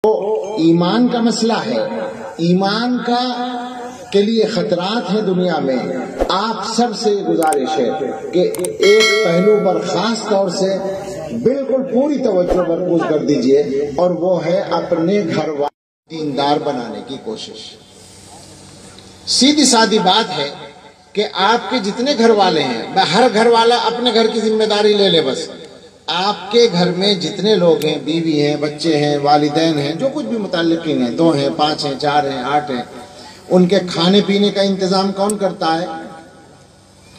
تو ایمان کا مسئلہ ہے، ایمان کا کے لیے خطرات ہیں دنیا میں۔ آپ سب سے گزارش ہے کہ ایک پہلو پر خاص طور سے بالکل پوری توجہ مرکوز کر دیجئے، اور وہ ہے اپنے گھر والے دیندار بنانے کی کوشش۔ سیدھی سادی بات ہے کہ آپ کے جتنے گھر والے ہیں، ہر گھر والا اپنے گھر کی ذمہ داری لے لے۔ بس آپ کے گھر میں جتنے لوگ ہیں، بیوی ہیں، بچے ہیں، والدین ہیں، جو کچھ بھی متعلقین ہیں، 2 ہیں، 5 ہیں، 4 ہیں، 8 ہیں، ان کے کھانے پینے کا انتظام کون کرتا ہے؟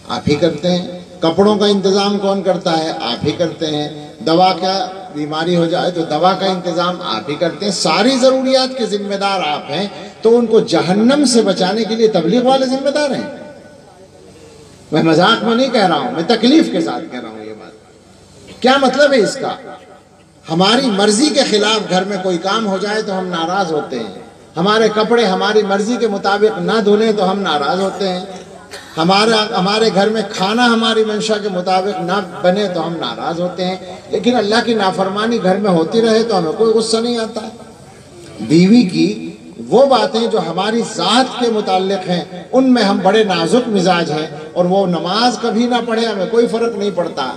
آپ ہی کرتے ہیں۔ کپڑوں کا انتظام کون کرتا ہے؟ آپ ہی کرتے ہیں۔ دوا کا بیماری ہو جائے تو دوا کا انتظام آپ ہی کرتے ہیں۔ ساری ضروریات کے ذمہ دار آپ ہیں، تو ان کو جہنم سے بچانے کے لیے تبلیغ والے ذمہ دار ہیں۔ میں مذاق میں نہیں کہہ رہا ہوں، میں تکلیف کے ساتھ کہہ رہا ہوں۔ یہ بات کیا مطلب ہے اس کا؟ ہماری مرضی کے خلاف گھر میں کوئی کام ہو جائے تو ہم ناراض ہوتے ہیں، ہمارے کپڑے ہماری مرضی کے مطابق نہ دھلیں تو ہم ناراض ہوتے ہیں، ہمارے گھر میں کھانا ہماری منشا کے مطابق نہ بنے تو ہم ناراض ہوتے ہیں، لیکن اللہ کی نافرمانی گھر میں ہوتی رہے تو ہمیں کوئی غصہ نہیں آتا۔ بیوی کی وہ باتیں جو ہماری ذات کے متعلق ہیں، ان میں ہم بڑے نازک مزاج ہیں، اور وہ نماز کبھی نہ پڑھے ہمیں کوئی فرق نہیں پڑتا۔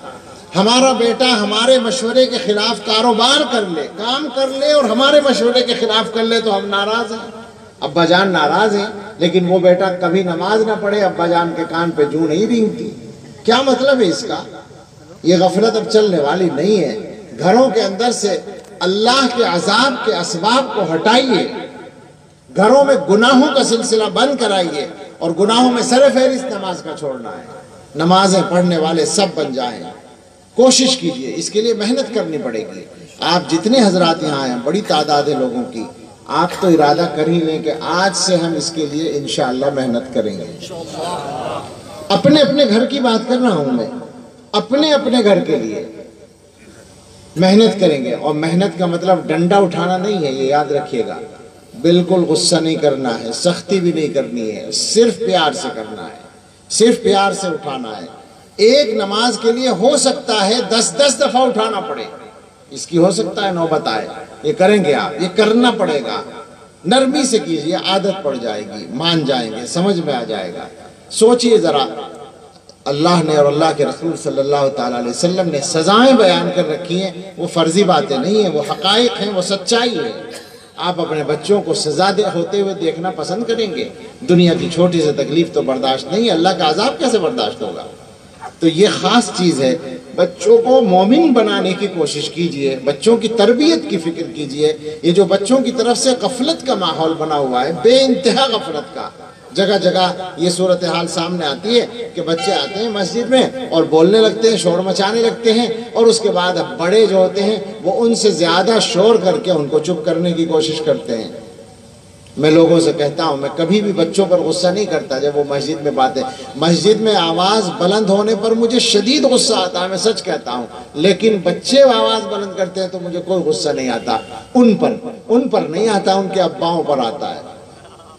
ہمارا بیٹا ہمارے مشورے کے خلاف کاروبار کر لے، کام کر لے، اور ہمارے مشورے کے خلاف کر لے تو ہم ناراض ہیں۔ ابا جان ناراض ہیں، لیکن وہ بیٹا کبھی نماز نہ پڑھے، ابا جان کے کان پہ جوں نہیں رینگتی۔ کیا مطلب ہے اس کا؟ یہ غفلت اب چلنے والی نہیں ہے۔ گھروں کے اندر سے اللہ کے عذاب کے اسباب کو ہٹائیے، گھروں میں گناہوں کا سلسلہ بند کرائیے، اور گناہوں میں سر فہرست نماز کا چھوڑنا ہے۔ نمازیں پڑھنے والے سب بن جائیں۔ کوشش کیجئے، اس کے لیے محنت کرنی پڑے گی۔ آپ جتنے حضرات یہاں ہیں، بڑی تعداد ہے لوگوں کی، آپ تو ارادہ کر ہی لیں کہ آج سے ہم اس کے لیے انشاءاللہ محنت کریں گے۔ اپنے اپنے گھر کی بات کر رہا ہوں میں، اپنے اپنے گھر کے لیے محنت کریں گے۔ اور محنت کا مطلب ڈنڈا اٹھانا نہیں ہے، یہ یاد رکھیے گا۔ بالکل غصہ نہیں کرنا ہے، سختی بھی نہیں کرنی ہے، صرف پیار سے کرنا ہے، صرف پیار سے اٹھانا ہے۔ ایک نماز کے لیے ہو سکتا ہے 10 دفعہ اٹھانا پڑے، اس کی ہو سکتا ہے نوبت آئے۔ یہ کریں گے آپ، یہ کرنا پڑے گا۔ نرمی سے کیجئے، عادت پڑ جائے گی، مان جائیں گے، سمجھ میں آ جائے گا۔ سوچئے ذرا، اللہ نے اور اللہ کے رسول صلی اللہ تعالیٰ علیہ وسلم نے سزائیں بیان کر رکھی ہیں، وہ فرضی باتیں نہیں ہیں، وہ حقائق ہیں، وہ سچائی ہے۔ آپ اپنے بچوں کو سزا ہوتے ہوئے دیکھنا پسند کریں گے؟ دنیا کی چھوٹی سی تکلیف تو برداشت نہیں ہے، اللہ کا عذاب کیسے برداشت ہوگا؟ تو یہ خاص چیز ہے۔ بچوں کو مومن بنانے کی کوشش کیجئے، بچوں کی تربیت کی فکر کیجئے۔ یہ جو بچوں کی طرف سے غفلت کا ماحول بنا ہوا ہے، بے انتہا غفلت کا، جگہ جگہ یہ صورتحال سامنے آتی ہے کہ بچے آتے ہیں مسجد میں اور بولنے لگتے ہیں، شور مچانے لگتے ہیں، اور اس کے بعد بڑے جو ہوتے ہیں وہ ان سے زیادہ شور کر کے ان کو چپ کرنے کی کوشش کرتے ہیں۔ میں لوگوں سے کہتا ہوں، میں کبھی بھی بچوں پر غصہ نہیں کرتا جب وہ مسجد میں باتیں، مسجد میں آواز بلند ہونے پر مجھے شدید غصہ آتا ہے، میں سچ کہتا ہوں، لیکن بچے آواز بلند کرتے ہیں تو مجھے کوئی غصہ نہیں آتا۔ ان پر نہیں آتا، ان کے اباؤں پر آتا ہے،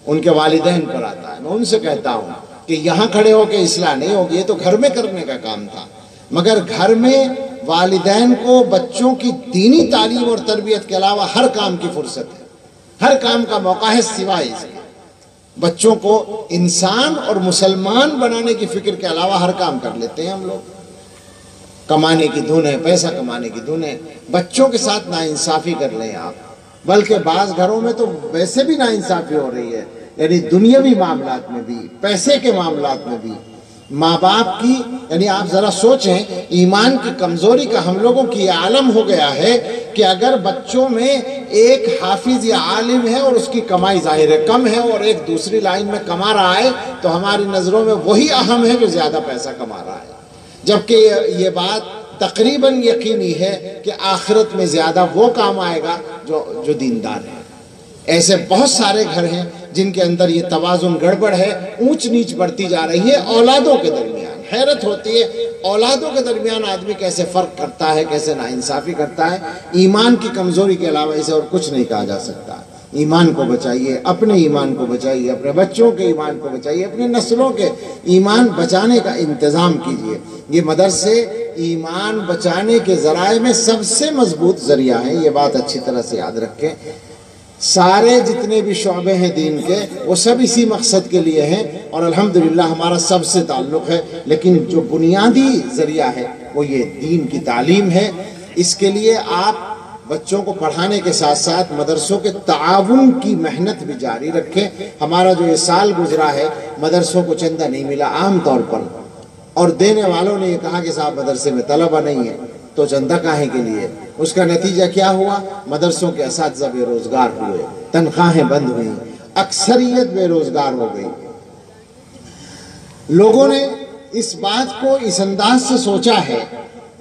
ان کے والدین پر آتا ہے۔ میں ان سے کہتا ہوں کہ یہاں کھڑے ہو کے اصلاح نہیں ہوگی، یہ تو گھر میں کرنے کا کام تھا، مگر گھر میں والدین کو بچوں کی دینی تعلیم اور تربیت کے علاوہ ہر کام کی فرصت ہے، ہر کام کا موقع ہے سوائے اس کے۔ بچوں کو انسان اور مسلمان بنانے کی فکر کے علاوہ ہر کام کر لیتے ہیں ہم لوگ۔ کمانے کی دھن ہے، پیسہ کمانے کی دھن ہے، بچوں کے ساتھ ناانصافی کر لیں آپ۔ بلکہ بعض گھروں میں تو ویسے بھی ناانصافی ہو رہی ہے، یعنی دنیاوی معاملات میں بھی، پیسے کے معاملات میں بھی۔ ماں باپ کی، یعنی آپ ذرا سوچیں، ایمان کی کمزوری کا ہم لوگوں کی یہ عالم ہو گیا ہے کہ اگر بچوں میں ایک حافظ یا عالم ہے اور اس کی کمائی ظاہر ہے کم ہے، اور ایک دوسری لائن میں کما رہا ہے، تو ہماری نظروں میں وہی اہم ہے جو زیادہ پیسہ کما رہا ہے، جبکہ یہ بات تقریباً یقینی ہے کہ آخرت میں زیادہ وہ کام آئے گا جو دیندار ہے۔ ایسے بہت سارے گھر ہیں جن کے اندر یہ توازن گڑبڑ ہے، اونچ نیچ بڑھتی جا رہی ہے اولادوں کے درمیان۔ حیرت ہوتی ہے اولادوں کے درمیان آدمی کیسے فرق کرتا ہے، کیسے ناانصافی کرتا ہے۔ ایمان کی کمزوری کے علاوہ اسے اور کچھ نہیں کہا جا سکتا۔ ایمان کو بچائیے، اپنے ایمان کو بچائیے، اپنے بچوں کے ایمان کو بچائیے، اپنے نسلوں کے ایمان بچانے کا انتظام کیجیے۔ یہ مدرسے ایمان بچانے کے ذرائع میں سب سے مضبوط ذریعہ ہیں، یہ بات اچھی طرح سے یاد رکھیں۔ سارے جتنے بھی شعبے ہیں دین کے وہ سب اسی مقصد کے لیے ہیں، اور الحمدللہ ہمارا سب سے تعلق ہے، لیکن جو بنیادی ذریعہ ہے وہ یہ دین کی تعلیم ہے۔ اس کے لیے آپ بچوں کو پڑھانے کے ساتھ ساتھ مدرسوں کے تعاون کی محنت بھی جاری رکھیں۔ ہمارا جو یہ سال گزرا ہے مدرسوں کو چندہ نہیں ملا عام طور پر، اور دینے والوں نے یہ کہا کہ صاحب مدرسے میں طلبہ نہیں ہے تو چندہ کاہے کے لیے؟ اس کا نتیجہ کیا ہوا؟ مدرسوں کے اساتذہ بے روزگار ہوئے، تنخواہیں بند ہوئیں، اکثریت بے روزگار ہو گئی۔ لوگوں نے اس بات کو اس انداز سے سوچا ہے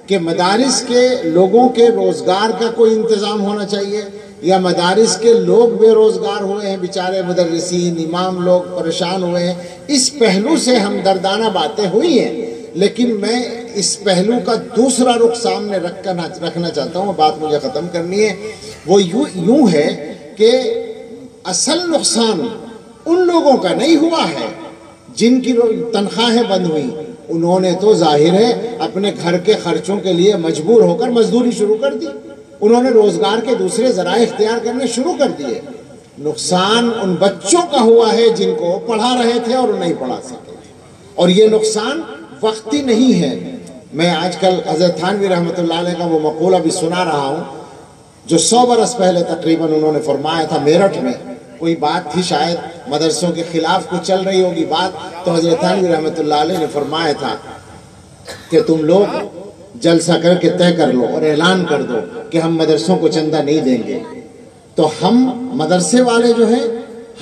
کہ مدارس کے لوگوں کے روزگار کا کوئی انتظام ہونا چاہیے، یا مدارس کے لوگ بے روزگار ہوئے ہیں، بیچارے مدرسین امام لوگ پریشان ہوئے ہیں۔ اس پہلو سے ہمدردانہ باتیں ہوئی ہیں، لیکن میں اس پہلو کا دوسرا رخ سامنے رکھنا چاہتا ہوں، بات مجھے ختم کرنی ہے۔ وہ یوں ہے کہ اصل نقصان ان لوگوں کا نہیں ہوا ہے جن کی تنخواہیں بند ہوئی، انہوں نے تو ظاہر ہے اپنے گھر کے خرچوں کے لیے مجبور ہو کر مزدوری شروع کر دی، انہوں نے روزگار کے دوسرے ذرائع اختیار کرنے شروع کر دیے۔ نقصان ان بچوں کا ہوا ہے جن کو پڑھا رہے تھے اور نہیں پڑھا سکے، اور یہ نقصان وقتی نہیں ہے۔ میں آج کل حضرت تھانوی رحمۃ اللہ علیہ کا وہ مقولہ بھی سنا رہا ہوں جو 100 برس پہلے تقریباً انہوں نے فرمایا تھا میرٹھ میں۔ کوئی بات تھی شاید مدرسوں کے خلاف کچھ چل رہی ہوگی بات، تو حضرت تھانوی رحمۃ اللہ علیہ نے فرمایا تھا کہ تم لوگ جلسہ کر کے طے کر لو اور اعلان کر دو کہ ہم مدرسوں کو چندہ نہیں دیں گے، تو ہم مدرسے والے جو ہیں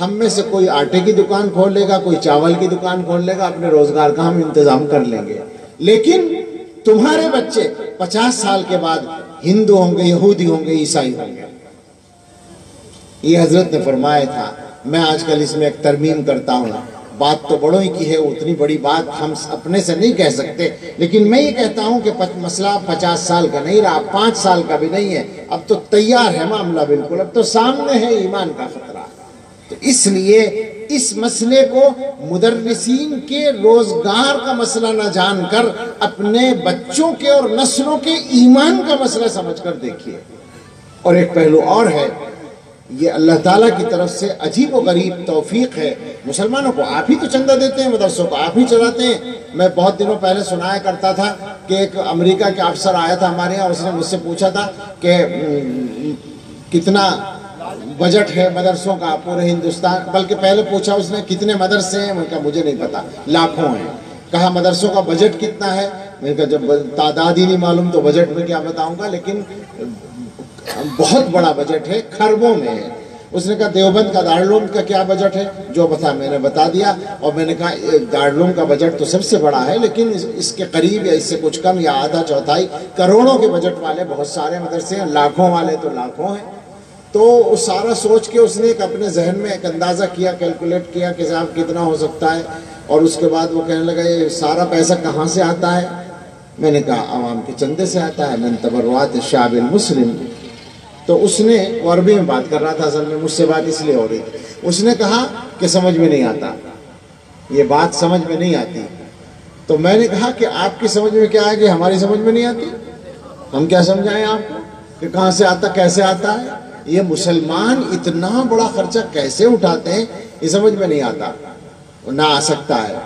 ہم میں سے کوئی آٹے کی دکان کھول لے گا، کوئی چاول کی دکان کھول لے گا، اپنے روزگار کا ہم انتظام کر لیں گے، لیکن تمہارے بچے 50 سال کے بعد ہندو ہوں گے، یہودی ہوں گے، عیسائی ہوں گے۔ یہ حضرت نے فرمایا تھا۔ میں آج کل اس میں ایک ترمیم کرتا ہوں، بات تو بڑوں ہی کی ہے، اتنی بڑی بات ہم اپنے سے نہیں کہہ سکتے، لیکن میں یہ کہتا ہوں کہ مسئلہ 50 سال کا نہیں رہا، 5 سال کا بھی نہیں ہے، اب تو تیار ہے معاملہ، بالکل اب تو سامنے ہے ایمان کا خطرہ۔ تو اس لیے اس مسئلے کو مدرسین کے روزگار کا مسئلہ نہ جان کر اپنے بچوں کے اور نسلوں کے ایمان کا مسئلہ سمجھ کر دیکھیے۔ اور ایک پہلو اور ہے، یہ اللہ تعالیٰ کی طرف سے عجیب و غریب توفیق ہے، مسلمانوں کو آپ ہی تو چندہ دیتے ہیں، مدرسوں کو آپ ہی چلاتے ہیں۔ میں بہت دنوں پہلے سنایا کرتا تھا کہ ایک امریکہ کے افسر آیا تھا ہمارے یہاں، اس نے مجھ سے پوچھا تھا کہ کتنا بجٹ ہے مدرسوں کا پورے ہندوستان، بلکہ پہلے پوچھا اس نے کتنے مدرسے ہیں، میں نے کہا مجھے نہیں پتا، لاکھوں ہیں۔ کہا مدرسوں کا بجٹ کتنا ہے، میں نے کہا جب تعداد ہی نہیں معلوم تو بجٹ میں کیا بتاؤں گا، لیکن بہت بڑا بجٹ ہے، خربوں میں ہے۔ اس نے کہا دیوبند کا دارالعلوم کا کیا بجٹ ہے، جو بتا میں نے بتا دیا، اور میں نے کہا دارالعلوم کا بجٹ تو سب سے بڑا ہے، لیکن اس کے قریب یا اس سے کچھ کم یا آدھا چوتھائی کروڑوں کے بجٹ والے بہت سارے مدرسے ہیں، لاکھوں والے تو لاکھوں ہیں۔ تو وہ سارا سوچ کے اس نے ایک اپنے ذہن میں ایک اندازہ کیا، کیلکولیٹ کیا کہ صاحب کتنا ہو سکتا ہے، اور اس کے بعد وہ کہنے لگا یہ سارا پیسہ کہاں سے آتا ہے؟ میں نے کہا عوام کے چندے سے آتا ہے، من تبرعات الشعب المسلم۔ تو اس نے عربی میں بات کر رہا تھا، اصل میں مجھ سے بات اس لیے ہو رہی تھی، اس نے کہا کہ سمجھ میں نہیں آتا، یہ بات سمجھ میں نہیں آتی۔ تو میں نے کہا کہ آپ کی سمجھ میں کیا ہے کہ ہماری سمجھ میں نہیں آتی؟ ہم کیا سمجھائیں آپ کو کہ کہاں سے آتا، کیسے آتا ہے؟ یہ مسلمان اتنا بڑا خرچہ کیسے اٹھاتے ہیں، یہ سمجھ میں نہیں آتا، نہ آ سکتا ہے۔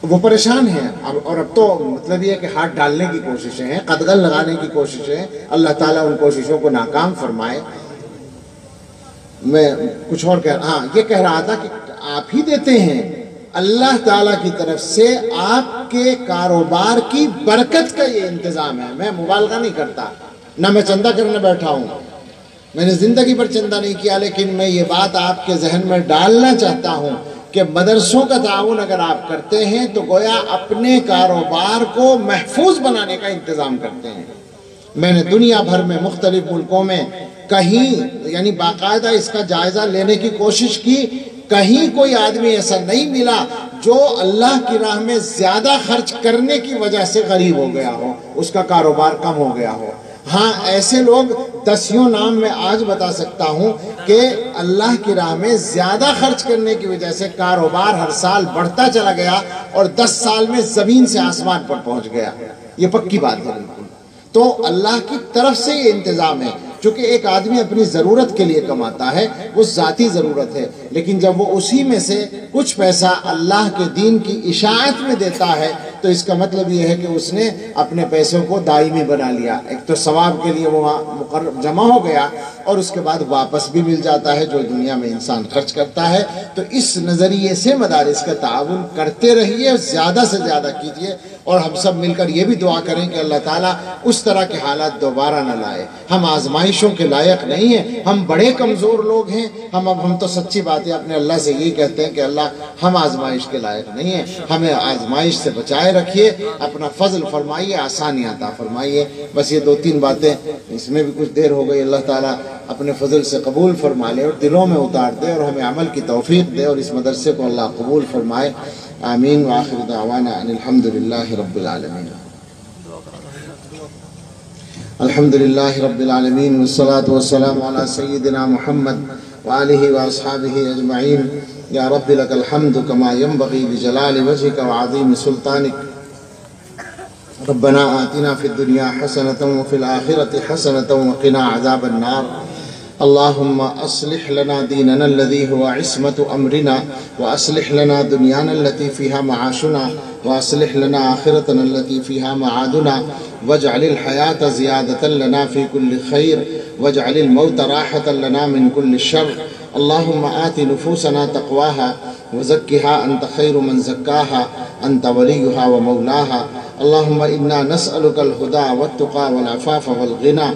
وہ پریشان ہیں، اور اب تو مطلب یہ ہے کہ ہاتھ ڈالنے کی کوششیں ہیں، قدغن لگانے کی کوششیں ہیں، اللہ تعالیٰ ان کوششوں کو ناکام فرمائے۔ میں کچھ اور یہ کہہ رہا تھا کہ آپ ہی دیتے ہیں، اللہ تعالیٰ کی طرف سے آپ کے کاروبار کی برکت کا یہ انتظام ہے۔ میں مبالغہ نہیں کرتا، نہ میں چندہ کرنے بیٹھا ہوں، میں نے زندگی پر چندہ نہیں کیا، لیکن میں یہ بات آپ کے ذہن میں ڈالنا چاہتا ہوں کہ مدرسوں کا تعاون اگر آپ کرتے ہیں تو گویا اپنے کاروبار کو محفوظ بنانے کا انتظام کرتے ہیں۔ میں نے دنیا بھر میں مختلف ملکوں میں کہیں یعنی باقاعدہ اس کا جائزہ لینے کی کوشش کی، کہیں کوئی آدمی ایسا نہیں ملا جو اللہ کی راہ میں زیادہ خرچ کرنے کی وجہ سے غریب ہو گیا ہو، اس کا کاروبار کم ہو گیا ہو۔ ہاں ایسے لوگ دسیوں نام میں آج بتا سکتا ہوں کہ اللہ کی راہ میں زیادہ خرچ کرنے کی وجہ سے کاروبار ہر سال بڑھتا چلا گیا اور 10 سال میں زمین سے آسمان پر پہنچ گیا۔ یہ پکی بات ہے بالکل۔ تو اللہ کی طرف سے یہ انتظام ہے۔ چونکہ ایک آدمی اپنی ضرورت کے لیے کماتا ہے، وہ ذاتی ضرورت ہے، لیکن جب وہ اسی میں سے کچھ پیسہ اللہ کے دین کی اشاعت میں دیتا ہے تو اس کا مطلب یہ ہے کہ اس نے اپنے پیسوں کو دائمی بنا لیا۔ ایک تو ثواب کے لیے وہ جمع ہو گیا اور اس کے بعد واپس بھی مل جاتا ہے جو دنیا میں انسان خرچ کرتا ہے۔ تو اس نظریے سے مدارس کا تعاون کرتے رہیے، زیادہ سے زیادہ کیجیے، اور ہم سب مل کر یہ بھی دعا کریں کہ اللہ تعالیٰ اس طرح کے حالات دوبارہ نہ لائے۔ ہم آزمائشوں کے لائق نہیں ہیں، ہم بڑے کمزور لوگ ہیں، ہم تو سچی بات ہے اپنے اللہ سے یہی کہتے ہیں کہ اللہ ہم آزمائش کے لائق نہیں ہیں، ہمیں آزمائش سے بچائے رکھیے، اپنا فضل فرمائیے، آسانی عطا فرمائیے۔ بس یہ 2-3 باتیں، اس میں بھی کچھ دیر ہو گئی، اللہ تعالیٰ اپنے فضل سے قبول فرما لے اور دلوں میں اتار دے اور ہمیں عمل کی توفیق دے اور اس مدرسے کو اللہ قبول فرمائے۔ آمین وآخر دعوانا ان الحمدللہ رب العالمین۔ الحمدللہ رب العالمین والصلاة والسلام علی سیدنا محمد وآلہ واصحابہ اجمعین۔ یا رب لک الحمد کما ینبغی لجلال وجہک وعظیم سلطانک۔ ربنا آتنا فی الدنیا حسنة وفی الآخرة حسنة وقنا عذاب النار۔ اللهم أصلح لنا ديننا الذي هو عصمة أمرنا، وأصلح لنا دنيانا التي فيها معاشنا، وأصلح لنا آخرتنا التي فيها معادنا، واجعل الحياة زيادة لنا في كل خير، واجعل الموت راحة لنا من كل شر۔ اللهم آت نفوسنا تقواها وزكها أنت خير من زكاها، أنت وليها ومولاها۔ اللهم إنا نسألك الهدى والتقى والعفاف والغنى۔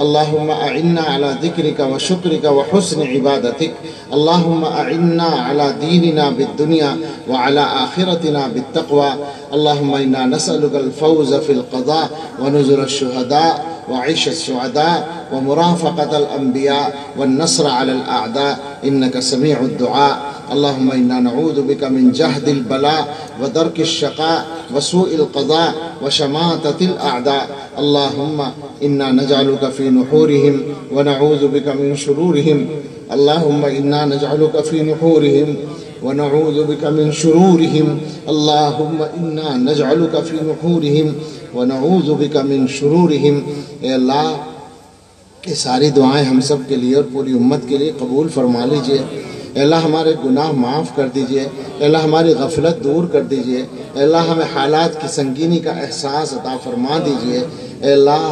اللهم أعنا على ذكرك وشكرك وحسن عبادتك۔ اللهم أعنا على ديننا بالدنيا وعلى آخرتنا بالتقوى۔ اللهم إنا نسألك الفوز في القضاء ونزل الشهداء وعيش السعداء ومرافقة الأنبياء والنصر على الأعداء، إنك سميع الدعاء۔ اللهم إنا نعوذ بك من جهد البلاء ودرك الشقاء وسوء القضاء وشماتة الأعداء۔ اللهم إنا نجعلك في نحورهم ونعوذ بك من شرورهم۔ اللهم إنا نجعلك في نحورهم ونعوذ بك من شرورهم۔ اللهم إنا نجعلك في نحورهم ونعوذ بك من شرورهم۔ اے اللہ، یہ ساری دعائیں ہم سب کے لیے اور پوری امت کے لیے قبول فرما لیجئے۔ اے اللہ ہمارے گناہ معاف کر دیجئے، اے اللہ ہماری غفلت دور کر دیجئے، اے اللہ ہمیں حالات کی سنگینی کا احساس عطا فرما دیجئے۔ اے اللہ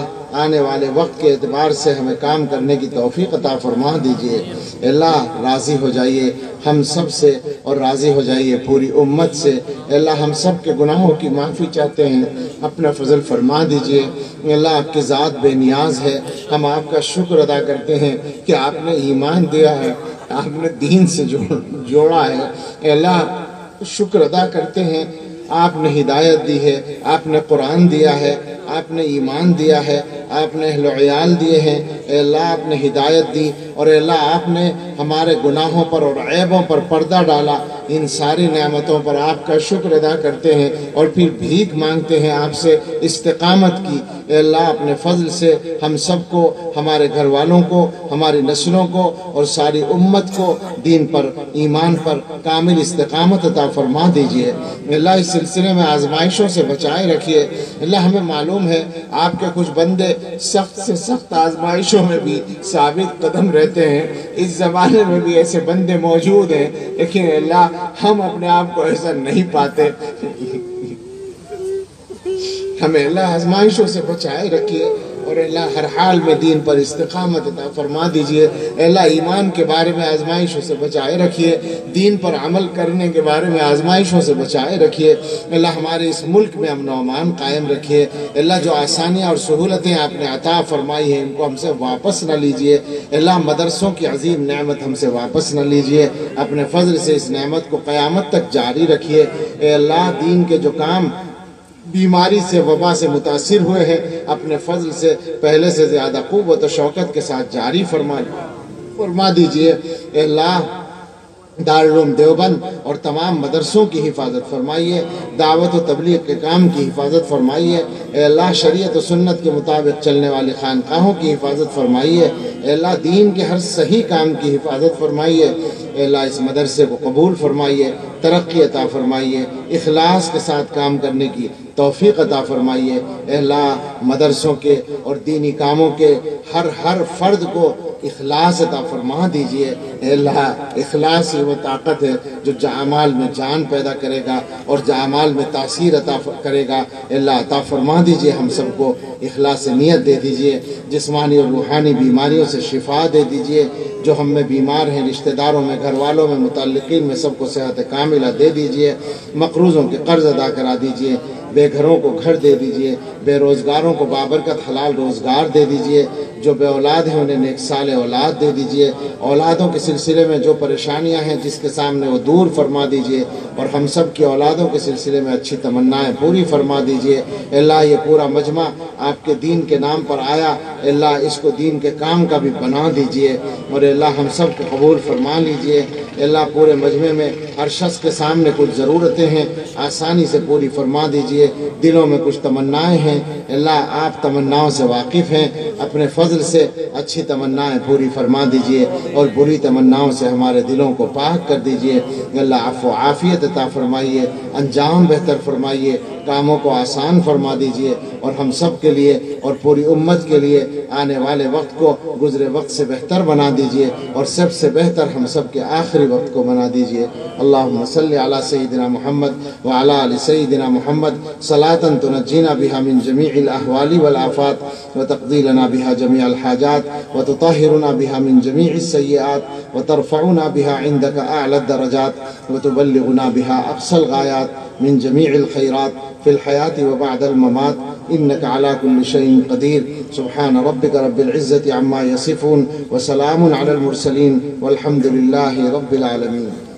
آنے والے وقت کے اعتبار سے ہمیں کام کرنے کی توفیق عطا فرما دیجئے۔ اے اللہ راضی ہو جائیے ہم سب سے اور راضی ہو جائیے پوری امت سے۔ اے اللہ ہم سب کے گناہوں کی معافی چاہتے ہیں، اپنا فضل فرما دیجئے۔ اے اللہ آپ کی ذات بے نیاز ہے، ہم آپ کا شکر ادا کرتے ہیں کہ آپ نے ایمان دیا ہے، آپ نے دین سے جوڑا ہے۔ اے اللہ شکر ادا کرتے ہیں، آپ نے ہدایت دی ہے، آپ نے قرآن دیا ہے، آپ نے ایمان دیا ہے، آپ نے اہل و عیال دیے ہیں۔ اے اللہ آپ نے ہدایت دی، اور اے اللہ آپ نے ہمارے گناہوں پر اور عیبوں پر پردہ ڈالا۔ ان ساری نعمتوں پر آپ کا شکر ادا کرتے ہیں اور پھر بھیک مانگتے ہیں آپ سے استقامت کی۔ اے اللہ اپنے فضل سے ہم سب کو، ہمارے گھر والوں کو، ہماری نسلوں کو اور ساری امت کو دین پر، ایمان پر کامل استقامت عطا فرما دیجئے۔ اللہ اس سلسلے میں آزمائشوں سے بچائے رکھیے۔ اللہ ہمیں معلوم ہے آپ کے کچھ بندے سخت سے سخت آزمائشوں میں بھی ثابت قدم رہتے ہیں، اس زمانے میں بھی ایسے بندے موجود ہیں، لیکن اللہ ہم اپنے آپ کو ایسا نہیں پاتے۔ ہمیں اللہ آزمائشوں سے بچائے رکھیے اور اللہ ہر حال میں دین پر استقامت عطا فرما دیجئے۔ اللہ ایمان کے بارے میں آزمائشوں سے بچائے رکھیے، دین پر عمل کرنے کے بارے میں آزمائشوں سے بچائے رکھیے۔ اللہ ہمارے اس ملک میں امن و امان قائم رکھیے۔ اللہ جو آسانیاں اور سہولتیں آپ نے عطا فرمائی ہیں ان کو ہم سے واپس نہ لیجئے۔ اللہ مدرسوں کی عظیم نعمت ہم سے واپس نہ لیجئے، اپنے فضل سے اس نعمت کو قیامت تک جاری رکھیے۔ اے اللہ دین کے جو کام بیماری سے، وبا سے متاثر ہوئے ہیں، اپنے فضل سے پہلے سے زیادہ قوت و شوقت کے ساتھ جاری فرما دیجئے۔ اے اللہ دارالعلوم دیوبند اور تمام مدرسوں کی حفاظت فرمائیے، دعوت و تبلیغ کے کام کی حفاظت فرمائیے۔ اے اللہ شریعت و سنت کے مطابق چلنے والی خانقاہوں کی حفاظت فرمائیے۔ اے اللہ دین کے ہر صحیح کام کی حفاظت فرمائیے۔ اے اللہ اس مدرسے کو قبول فرمائیے، ترقی عطا فرمائیے، اخلاص کے ساتھ کام کرنے کی توفیق عطا فرمائیے۔ اے اللہ مدرسوں کے اور دینی کاموں کے ہر فرد کو اخلاص عطا فرما دیجئے۔ اے اللہ اخلاص ہی وہ طاقت ہے جو اعمال میں جان پیدا کرے گا اور اعمال میں تاثیر عطا کرے گا۔ اے اللہ عطا فرما دیجئے ہم سب کو اخلاص نیت دے دیجئے، جسمانی اور روحانی بیماریوں سے شفا دے دیجئے، جو ہم میں بیمار ہیں رشتہ داروں میں، گھر والوں میں، متعلقین میں سب کو صحت کاملہ دے دیجئے، مقروضوں کے قرض ادا کرا دیجئے، بے گھروں کو گھر دے دیجئے، بے روزگاروں کو بابرکت حلال روزگار دے دیجئے، جو بے اولاد ہیں انہیں نیک سال اولاد دے دیجئے، اولادوں کے سلسلے میں جو پریشانیاں ہیں جس کے سامنے وہ دور فرما دیجئے، اور ہم سب کی اولادوں کے سلسلے میں اچھی تمنائیں پوری فرما دیجئے۔ اللہ یہ پورا مجمع آپ کے دین کے نام پر آیا، اللہ اس کو دین کے کام کا بھی بنا دیجئے، اور اللہ ہم سب کو قبول فرما لیجئے۔ اللہ پورے مجمع میں ہر شخص کے سامنے کچھ ضرورتیں ہیں، آسانی سے پوری فرما دیجئے، دلوں میں کچھ تمنائیں ہیں، اللہ آپ تمناؤں سے واقف ہیں، اپنے فضل سے اچھی تمنائیں پوری فرما دیجئے اور بری تمناؤں سے ہمارے دلوں کو پاک کر دیجئے۔ اللہ عفو و عافیت عطا فرمائیے، انجام بہتر فرمائیے، کاموں کو آسان فرما دیجئے، اور ہم سب کے لیے اور پوری امت کے لیے آنے والے وقت کو گزرے وقت سے بہتر بنا دیجئے، اور سب سے بہتر ہم سب کے آخری وقت کو بنا دیجئے۔ اللہم صلی علی سیدنا محمد وعلی آل سیدنا محمد صلاۃ تنجینا بها من جمیع الاحوال والآفات وتقضی لنا بها جميع الحاجات وتطهرنا بها من جميع السیئات وترفعنا بها عندك اعلى الدرجات وتبلغنا بها اقصى الغایات من جميع الخيرات في الحياة وبعد الممات إنك على كل شيء قدير۔ سبحان ربك رب العزة عما يصفون وسلام على المرسلين والحمد لله رب العالمين۔